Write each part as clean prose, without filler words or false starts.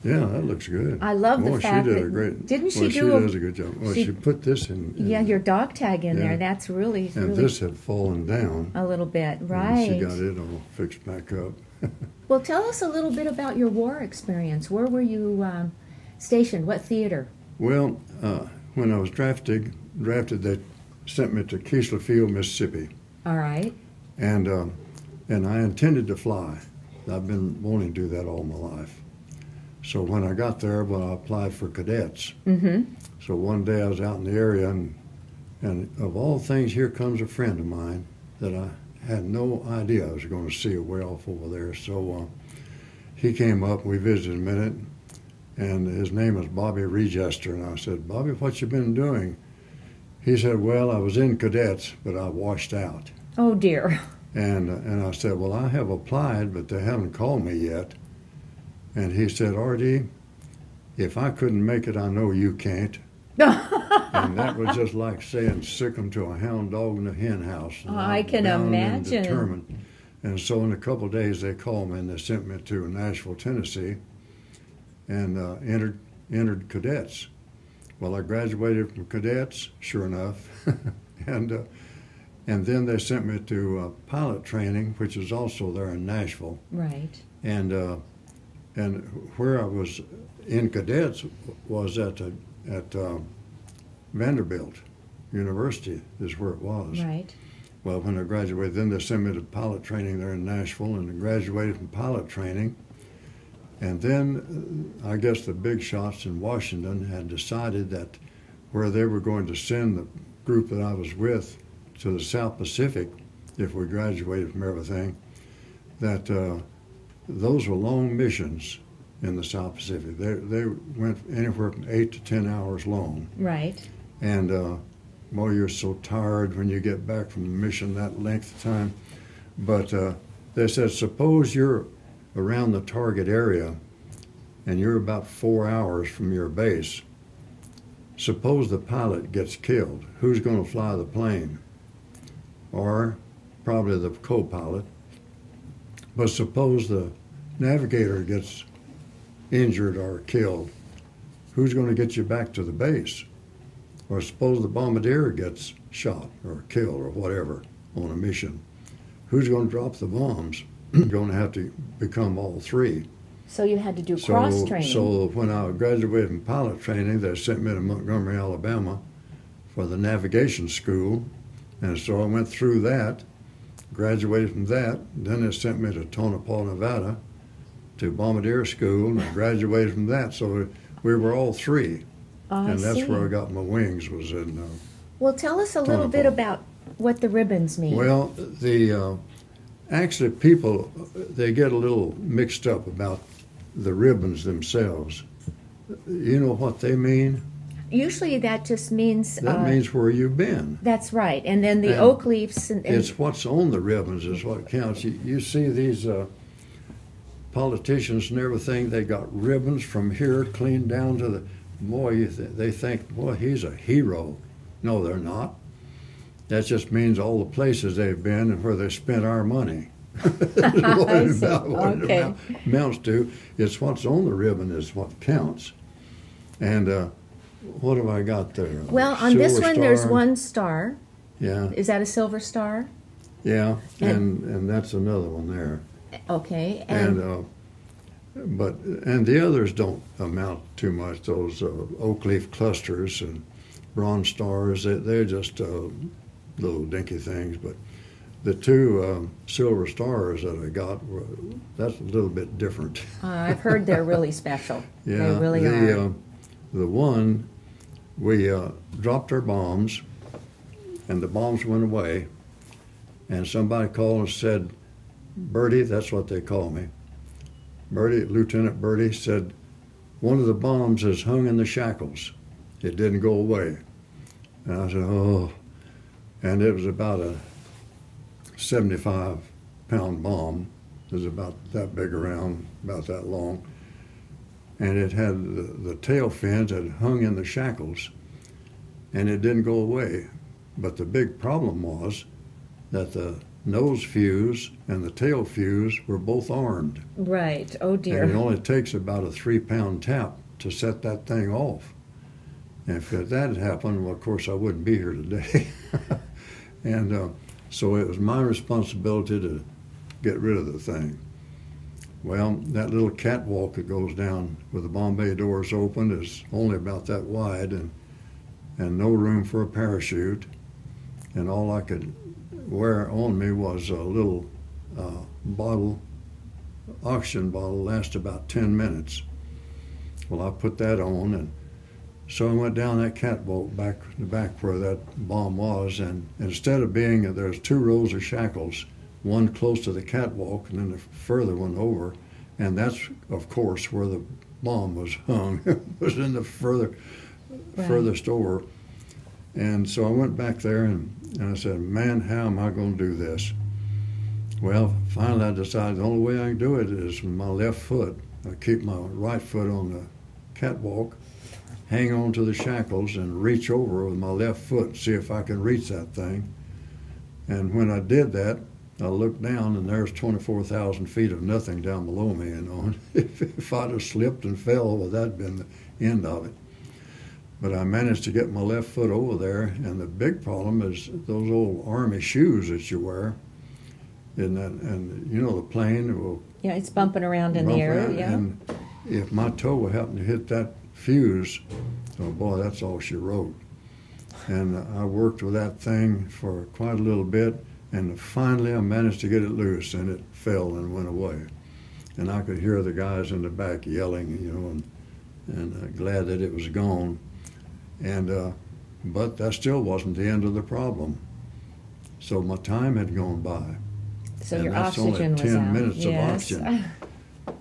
Yeah, that looks good. I love the fact she did that, a great. didn't she well, do? She does a good job. Well, she put this in. Yeah, your dog tag in yeah. there. That's really. And this had fallen down. A little bit, right? And she got it all fixed back up. Well, tell us a little bit about your war experience. Where were you stationed? What theater? Well, when I was drafted, they sent me to Keesler Field, Mississippi. All right. And I intended to fly. I've been wanting to do that all my life. So when I got there, I applied for cadets. Mm-hmm. So one day I was out in the area, and of all things, here comes a friend of mine that I had no idea I was going to see way off over there. So he came up, we visited a minute, and his name was Bobby Regester. And I said, Bobby, what you been doing? He said, well, I was in cadets, but I washed out. Oh, dear. And I said, well, I have applied, but they haven't called me yet. And he said, R.D., if I couldn't make it, I know you can't. And that was just like saying sick 'em to a hound dog in a hen house. I can imagine. And determined. And so in a couple of days, they called me and they sent me to Nashville, Tennessee, and entered cadets. Well, I graduated from cadets, sure enough, and then they sent me to pilot training, which is also there in Nashville. Right. And where I was in cadets was at Vanderbilt University is where it was. Right. Well, when I graduated, then they sent me to pilot training there in Nashville, and I graduated from pilot training. And then I guess the big shots in Washington had decided that where they were going to send the group that I was with to the South Pacific, if we graduated from everything, that those were long missions in the South Pacific. They went anywhere from 8 to 10 hours long. Right. And well, you're so tired when you get back from the mission that length of time. But they said, suppose you're around the target area and you're about 4 hours from your base. Suppose the pilot gets killed. Who's going to fly the plane? Or probably the co-pilot. But suppose the navigator gets injured or killed. Who's going to get you back to the base? Or suppose the bombardier gets shot or killed or whatever on a mission. Who's going to drop the bombs? You're going to have to become all three. So you had to do cross-training. So when I graduated from pilot training, they sent me to Montgomery, Alabama for the navigation school. And so I went through that, graduated from that. Then they sent me to Tonopah, Nevada to bombardier school, and I graduated from that. So we were all three. And that's where I got my wings, was in Well, tell us a little bit about what the ribbons mean. Well, actually people, they get a little mixed up about the ribbons themselves. You know what they mean? Usually that just means... That means where you've been. That's right. And then the oak leaves... And it's what's on the ribbons is what counts. You see these politicians and everything, they got ribbons from here clean down to the... Boy, they think, boy, he's a hero. No, they're not. That just means all the places they've been and where they spent our money. What it amounts to. It's what's on the ribbon is what counts. And what have I got there? Well, on silver this one, star. there's one star. Yeah. Is that a silver star? Yeah, and that's another one there. Okay. And the others don't amount too much. Those oak leaf clusters and bronze stars, they're just little dinky things. But the two silver stars that I got, that's a little bit different. I've heard they're really special. Yeah, they really are. The one, we dropped our bombs, and the bombs went away, and somebody called and said, Bertie, that's what they call me. Bertie, Lieutenant Bertie, said, one of the bombs is hung in the shackles. It didn't go away. And I said, oh. And it was about a 75-pound bomb. It was about that big around, about that long. And it had the tail fins that hung in the shackles, and it didn't go away. But the big problem was that the nose fuse and the tail fuse were both armed. Right. Oh dear. And it only takes about a 3-pound tap to set that thing off. And if that had happened, well, of course, I wouldn't be here today. And so it was my responsibility to get rid of the thing. Well, that little catwalk that goes down with the Bombay doors open is only about that wide, and no room for a parachute. And all I could wear on me was a little bottle, oxygen bottle, lasts about 10 minutes. Well, I put that on, and so I went down that catwalk back where that bomb was, and instead of being, there's 2 rows of shackles, one close to the catwalk and then the further one over, and that's, of course, where the bomb was hung. It was in the furthest over. And so I went back there and I said, man, how am I going to do this? Well, finally I decided the only way I can do it is with my left foot. I keep my right foot on the catwalk, hang on to the shackles, and reach over with my left foot, see if I can reach that thing. And when I did that, I looked down, and there's 24,000 feet of nothing down below me, you know. If I'd have slipped and fell, well, that'd been the end of it. But I managed to get my left foot over there, and the big problem is those old Army shoes that you wear. And you know, the plane will... Yeah, it's bumping around in the air, yeah. And if my toe happened to hit that fuse, oh boy, that's all she wrote. And I worked with that thing for quite a little bit, and finally I managed to get it loose, and it fell and went away. And I could hear the guys in the back yelling, you know, and glad that it was gone. And but that still wasn't the end of the problem. So my time had gone by. So and your that's oxygen only was 10 out. minutes of Yes. oxygen.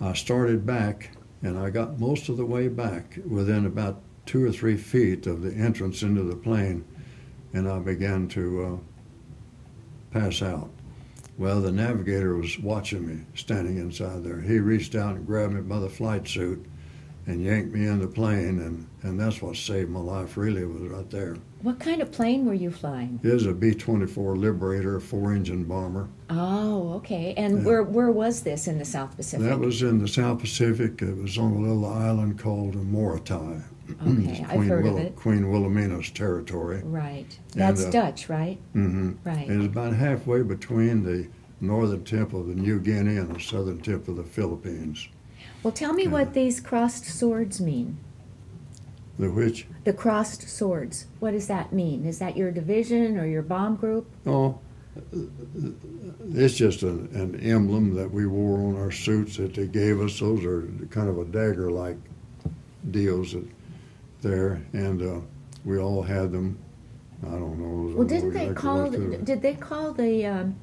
I started back, and I got most of the way back within about 2 or 3 feet of the entrance into the plane, and I began to pass out. Well, the navigator was watching me, standing inside there. He reached out and grabbed me by the flight suit and yanked me in the plane, and that's what saved my life, really, was right there. What kind of plane were you flying? It was a B-24 Liberator, a 4-engine bomber. Oh, okay. And Yeah. where was this in the South Pacific? That was in the South Pacific. It was on a little island called Moritai. Okay, I've heard of it. Queen Wilhelmina's territory. Right. That's Dutch, right? Mm-hmm. Right. It was about halfway between the northern tip of the New Guinea and the southern tip of the Philippines. Well, tell me what these crossed swords mean. The which? The crossed swords. What does that mean? Is that your division or your bomb group? Oh, it's just an emblem that we wore on our suits that they gave us. Those are kind of a dagger-like deals there, and we all had them. I don't know. Well, did they call the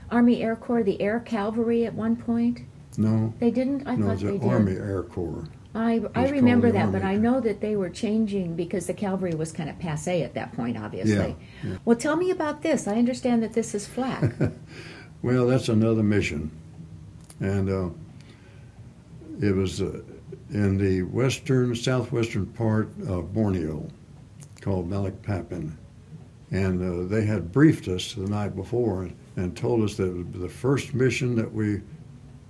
Army Air Corps the Air Cavalry at one point? No. They didn't? I No, thought it's they the did. Army Air Corps. I It's remember called the that, but Army. I know that they were changing because the cavalry was kind of passé at that point, obviously. Yeah. Well, tell me about this. I understand that this is flak. Well, that's another mission. And it was in the southwestern part of Borneo called Balikpapan. And they had briefed us the night before and told us that it was the first mission that we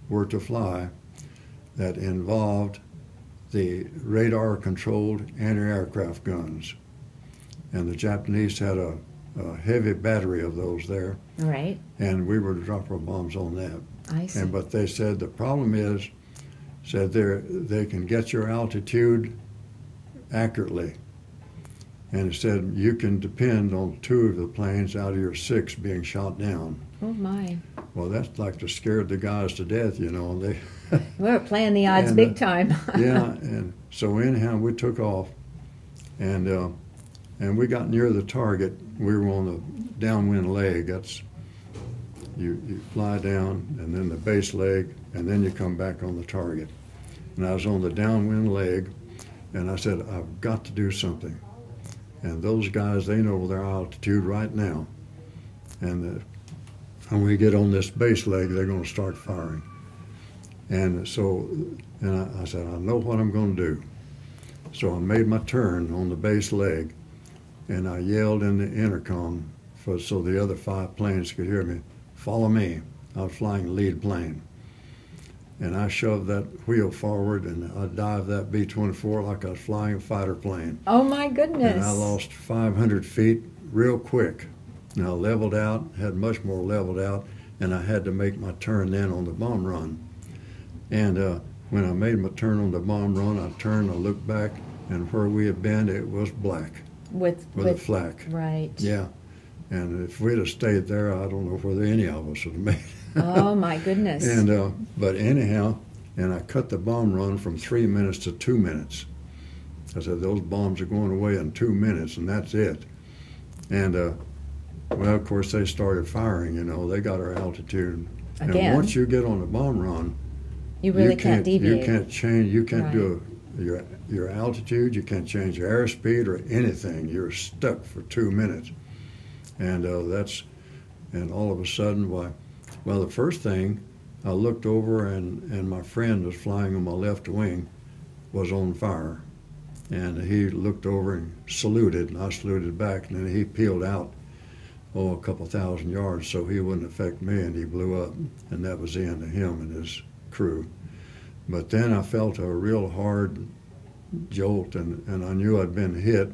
were to fly that involved the radar-controlled anti-aircraft guns. And the Japanese had a heavy battery of those there. Right. And we were to drop our bombs on that. I see. But they said the problem is, they can get your altitude accurately. And it said you can depend on 2 of the planes out of your 6 being shot down. Oh, my. Well, that's like to scare the guys to death, you know. They We're playing the odds And, big time. yeah, and so anyhow, we took off, and we got near the target. We were on the downwind leg. That's you fly down, and then the base leg, and then you come back on the target. And I was on the downwind leg, and I said, I've got to do something. And those guys, they know their altitude right now. And when we get on this base leg, they're going to start firing. And so, I said, I know what I'm going to do. So I made my turn on the base leg, and I yelled in the intercom so the other 5 planes could hear me, follow me. I was flying lead plane. And I shoved that wheel forward and I dived that B-24 like I was flying a fighter plane. Oh my goodness. And I lost 500 feet real quick. And I leveled out, had much more leveled out, and I had to make my turn then on the bomb run. And when I made my turn on the bomb run, I turned, I looked back, and where we had been, it was black with a flak. Right. Yeah. And if we'd have stayed there, I don't know whether any of us would have made it. Oh my goodness. And but anyhow, and I cut the bomb run from 3 minutes to 2 minutes. I said, those bombs are going away in 2 minutes, and that's it. And well, of course, they started firing. You know, they got our altitude. Again. And once you get on the bomb run, you really can't deviate. You can't change. You can't Right. do your altitude. You can't change your airspeed or anything. You're stuck for 2 minutes. And and all of a sudden, well, the first thing, I looked over and my friend was flying on my left wing, was on fire. And he looked over and saluted, and I saluted back, and then he peeled out, a couple thousand yards, so he wouldn't affect me, and he blew up, and that was the end of him and his crew. But then I felt a real hard jolt, and I knew I'd been hit.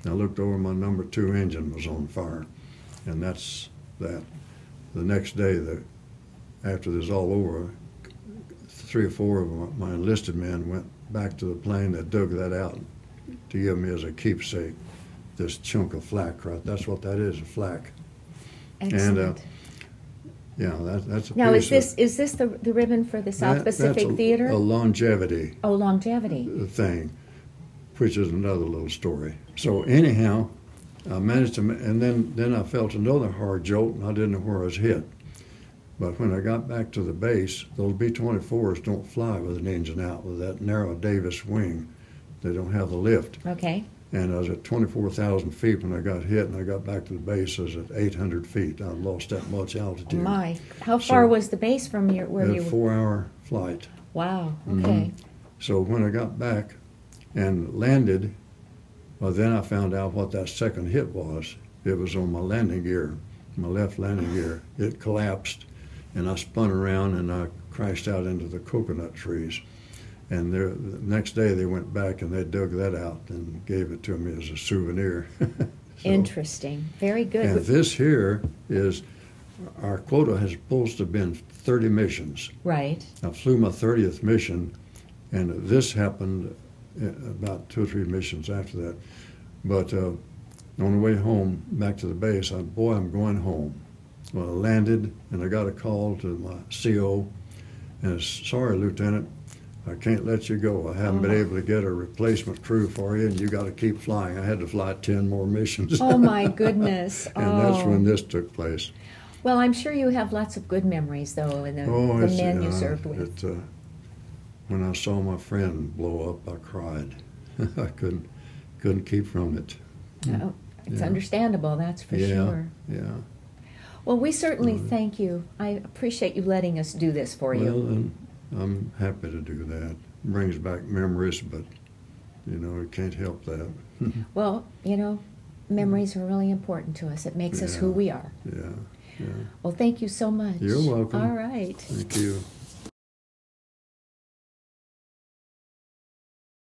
I looked over, my number 2 engine was on fire, and that's that. The next day, after this all over, 3 or 4 of my enlisted men went back to the plane that dug that out to give me as a keepsake, this chunk of flak, right? That's what that is, a flak. Excellent. And yeah, that's a Now, piece is this the ribbon for the South Pacific that's Theater? a longevity Oh, longevity. thing, which is another little story. So anyhow, I managed to, and then I felt another hard jolt, and I didn't know where I was hit. But when I got back to the base, those B-24s don't fly with an engine out, with that narrow Davis wing. They don't have the lift. Okay. And I was at 24,000 feet when I got hit, and I got back to the base. I was at 800 feet. I lost that much altitude. My, how far was the base from where you A were? 4-hour flight. Wow. Okay. So when I got back and landed, well, then I found out what that second hit was. It was on my landing gear, my left landing gear. It collapsed, and I spun around, and I crashed out into the coconut trees. And the next day they went back and they dug that out and gave it to me as a souvenir. Interesting. Very good. And this here is, our quota has supposed to have been 30 missions. Right. I flew my 30th mission, and this happened about 2 or 3 missions after that. But on the way home, back to the base, I'm going home. Well, I landed, and I got a call to my CO, and sorry, Lieutenant, I can't let you go. I haven't been able to get a replacement crew for you, and you got to keep flying. I had to fly 10 more missions. Oh, my goodness. And that's when this took place. Well, I'm sure you have lots of good memories, though, in the men you served with. When I saw my friend blow up, I cried. I couldn't keep from it. Oh, it's understandable, that's for sure. Yeah. Well, we certainly thank you. I appreciate you letting us do this for you. Well, and I'm happy to do that. It brings back memories, but, you can't help that. Well, memories are really important to us. It makes us who we are. Yeah. Well, thank you so much. You're welcome. All right. Thank you.